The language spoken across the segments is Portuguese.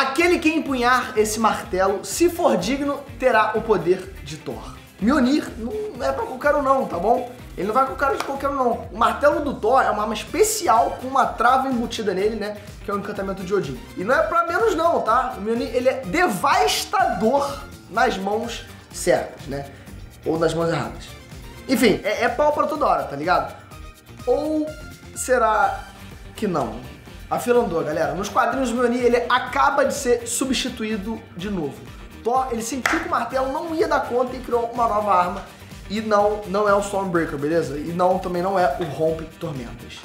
Aquele que empunhar esse martelo, se for digno, terá o poder de Thor. Mjolnir não é pra qualquer um não, tá bom? Ele não vai com cara de qualquer um não. O martelo do Thor é uma arma especial com uma trava embutida nele, né? Que é o encantamento de Odin. E não é pra menos não, tá? O Mjolnir, ele é devastador nas mãos certas, né? Ou nas mãos erradas. Enfim, é pau pra toda hora, tá ligado? Ou será que não? A fila andou, galera. Nos quadrinhos, o Mjolnir, ele acaba de ser substituído de novo. Thor, ele sentiu que o martelo não ia dar conta e criou uma nova arma. E não é o Stormbreaker, beleza? E também não é o Rompe Tormentas.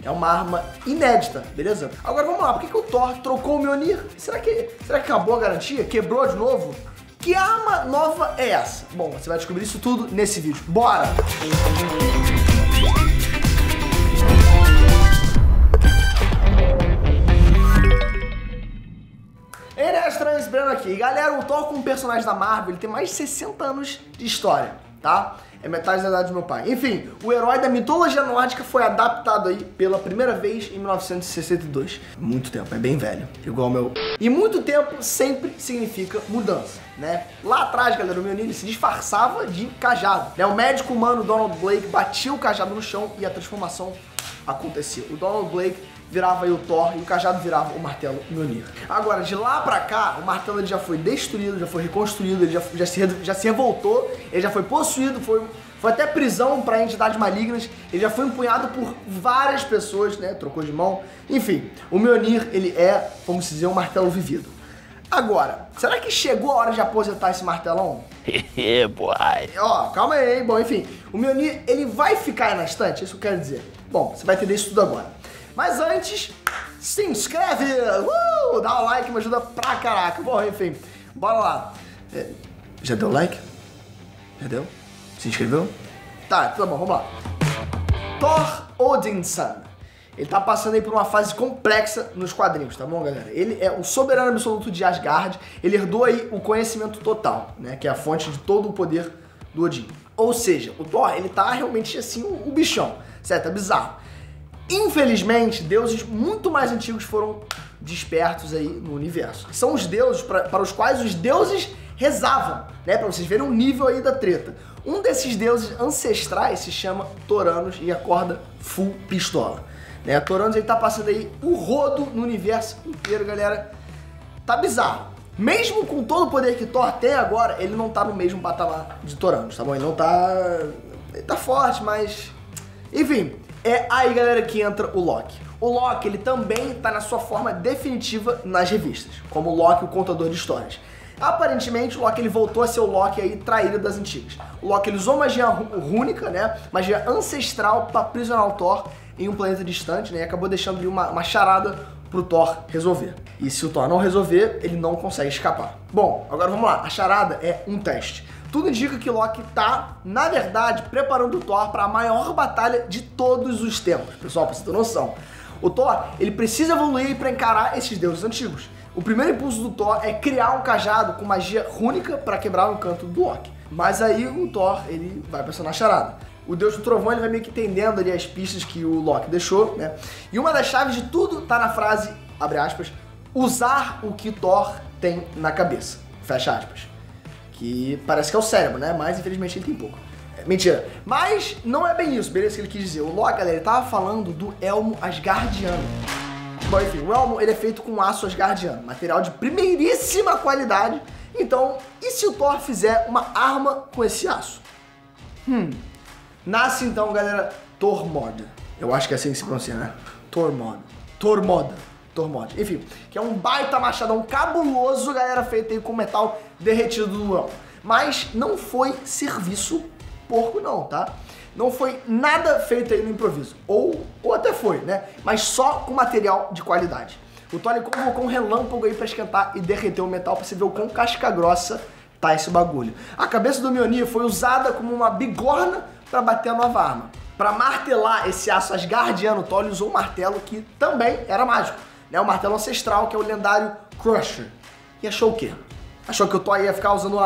É uma arma inédita, beleza? Agora vamos lá, por que o Thor trocou o Mjolnir? Será que acabou a garantia? Quebrou de novo? Que arma nova é essa? Bom, você vai descobrir isso tudo nesse vídeo. Bora! Estranho esperando aqui. Galera, o Thor como personagem da Marvel, ele tem mais de 60 anos de história, tá? É metade da idade do meu pai. Enfim, o herói da mitologia nórdica foi adaptado aí pela primeira vez em 1962. Muito tempo, é bem velho, igual o meu. E muito tempo sempre significa mudança, né? Lá atrás, galera, o Mjolnir ele se disfarçava de cajado, né? O médico humano Donald Blake batia o cajado no chão e a transformação acontecia. O Donald Blake virava aí o Thor e o cajado virava o martelo Mjolnir. Agora, de lá pra cá, o martelo ele já foi destruído, já foi reconstruído, ele já se revoltou, ele já foi possuído, foi até prisão pra entidades malignas, ele já foi empunhado por várias pessoas, né, trocou de mão. Enfim, o Mjolnir, ele é, vamos dizer, um martelo vivido. Agora, será que chegou a hora de aposentar esse martelão? Boy. Ó, calma aí, bom, enfim, o Mjolnir, ele vai ficar aí na estante, isso que eu quero dizer. Bom, você vai entender isso tudo agora. Mas antes, se inscreve, dá o like, me ajuda pra caraca. Bom, enfim, bora lá. Já deu like? Já deu? Se inscreveu? Tá bom, vamos lá. Thor Odinson. Ele tá passando aí por uma fase complexa nos quadrinhos, tá bom, galera? Ele é o soberano absoluto de Asgard, ele herdou aí o conhecimento total, né? Que é a fonte de todo o poder do Odin. Ou seja, o Thor, ele tá realmente assim, o bichão, certo? É bizarro. Infelizmente, deuses muito mais antigos foram despertos aí no universo. São os deuses para os quais os deuses rezavam, né? Para vocês verem o nível aí da treta. Um desses deuses ancestrais se chama Toranos e acorda full pistola, né? Toranos ele tá passando aí o rodo no universo inteiro, galera. Tá bizarro. Mesmo com todo o poder que Thor tem agora, ele não tá no mesmo patamar de Toranos, tá bom? Ele não tá... Ele tá forte, mas... Enfim... É aí, galera, que entra o Loki. O Loki, ele também tá na sua forma definitiva nas revistas, como o Loki, o contador de histórias. Aparentemente, o Loki ele voltou a ser o Loki aí traído das antigas. O Loki ele usou magia rúnica, né, magia ancestral para aprisionar o Thor em um planeta distante, né, e acabou deixando ali uma charada pro Thor resolver. E se o Thor não resolver, ele não consegue escapar. Bom, agora vamos lá. A charada é um teste. Tudo indica que Loki tá, na verdade, preparando o Thor para a maior batalha de todos os tempos. Pessoal, pra você ter noção. O Thor, ele precisa evoluir para encarar esses deuses antigos. O primeiro impulso do Thor é criar um cajado com magia rúnica para quebrar o encanto do Loki. Mas aí o Thor, ele vai pensando na charada. O Deus do Trovão, ele vai meio que entendendo ali as pistas que o Loki deixou, né? E uma das chaves de tudo tá na frase, abre aspas, usar o que Thor tem na cabeça, fecha aspas. Que parece que é o cérebro, né? Mas infelizmente ele tem pouco. Mentira. Mas não é bem isso, beleza? Que ele quis dizer. O Loki, galera, ele tava falando do elmo asgardiano. Bom, enfim, o elmo ele é feito com aço asgardiano, material de primeiríssima qualidade. Então, e se o Thor fizer uma arma com esse aço? Nasce então, galera, Tormod. Eu acho que é assim que se pronuncia, né? Tormod. Enfim, que é um baita machadão cabuloso, galera, feito aí com metal derretido do elmo. Mas não foi serviço porco não, tá? Não foi nada feito aí no improviso. Ou até foi, né? Mas só com material de qualidade. O Thor colocou um relâmpago aí pra esquentar e derreter o metal pra você ver o quão casca grossa tá esse bagulho. A cabeça do Mjolnir foi usada como uma bigorna pra bater a nova arma. Pra martelar esse aço asgardiano, o Thor usou um martelo que também era mágico, né? O martelo ancestral, que é o lendário Crusher. E achou o quê? Achou que o Thor ia ficar usando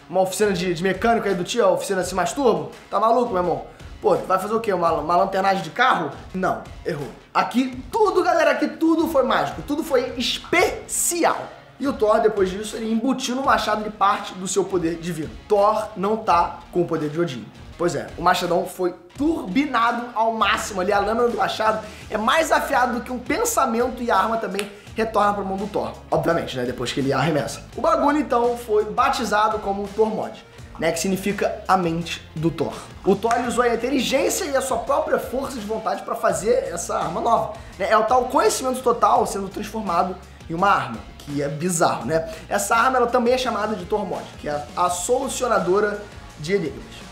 uma oficina de mecânico aí do tio, a oficina assim mais turbo? Tá maluco, meu irmão? Pô, vai fazer o quê? Uma lanternagem de carro? Não, errou. Aqui tudo, galera, aqui tudo foi mágico, tudo foi especial. E o Thor, depois disso, ele embutiu no machado de parte do seu poder divino. Thor não tá com o poder de Odin. Pois é, o machadão foi turbinado ao máximo ali. A lâmina do machado é mais afiada do que um pensamento e a arma também retorna para a mão do Thor. Obviamente, né? Depois que ele arremessa. O bagulho, então, foi batizado como Tormod, né? Que significa a mente do Thor. O Thor usou a inteligência e a sua própria força de vontade para fazer essa arma nova, né? É o tal conhecimento total sendo transformado em uma arma, que é bizarro, né? Essa arma, ela também é chamada de Tormod, que é a solucionadora de enigmas.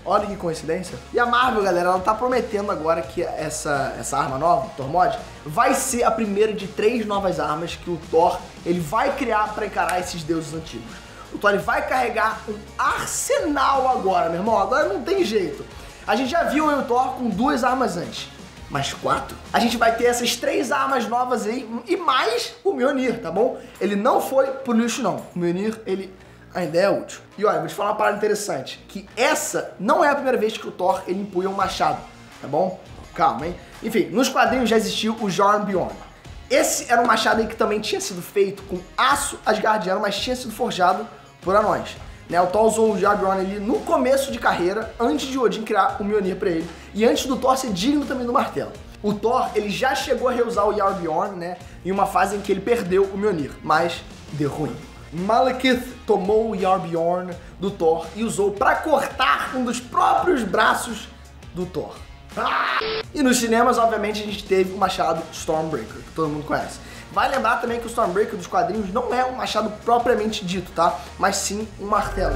Olha que coincidência. E a Marvel, galera, ela tá prometendo agora que essa arma nova, Tormod, vai ser a primeira de 3 novas armas que o Thor ele vai criar para encarar esses deuses antigos. O Thor ele vai carregar um arsenal agora, meu irmão. Agora não tem jeito. A gente já viu o Thor com 2 armas antes. Mais 4? A gente vai ter essas 3 armas novas aí e mais o Mjolnir, tá bom? Ele não foi pro lixo, não. O Mjolnir, ele ainda é útil. E olha, vou te falar uma parada interessante, que essa não é a primeira vez que o Thor ele empunha um machado, tá bom? Calma, hein? Enfim, nos quadrinhos já existiu o Jarnbjorn. Esse era um machado aí que também tinha sido feito com aço asgardiano, mas tinha sido forjado por anões. Né? O Thor usou o Jarnbjorn ali no começo de carreira, antes de Odin criar o Mjolnir pra ele, e antes do Thor ser digno também do martelo. O Thor, ele já chegou a reusar o Jarnbjorn, né, em uma fase em que ele perdeu o Mjolnir, mas deu ruim. Malekith tomou o Jarnbjorn do Thor e usou para cortar um dos próprios braços do Thor. E nos cinemas, obviamente, a gente teve o machado Stormbreaker, que todo mundo conhece. Vai lembrar também que o Stormbreaker dos quadrinhos não é um machado propriamente dito, tá? Mas sim um martelo.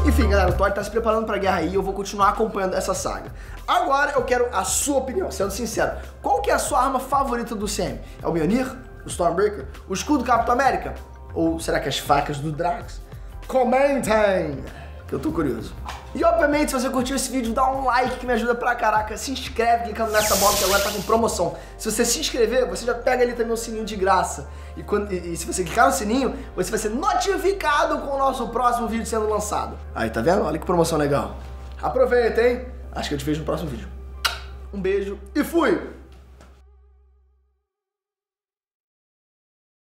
Enfim, galera, o Thor tá se preparando pra guerra aí e eu vou continuar acompanhando essa saga. Agora eu quero a sua opinião, sendo sincero. Qual que é a sua arma favorita do CM? É o Mjolnir? O Stormbreaker? O escudo do Capitão América? Ou será que as facas do Drax? Comentem! Que eu tô curioso. E obviamente, se você curtiu esse vídeo, dá um like que me ajuda pra caraca. Se inscreve clicando nessa bola que agora tá com promoção. Se você se inscrever, você já pega ali também o sininho de graça. E se você clicar no sininho, você vai ser notificado com o nosso próximo vídeo sendo lançado. Aí, tá vendo? Olha que promoção legal. Aproveita, hein? Acho que eu te vejo no próximo vídeo. Um beijo e fui!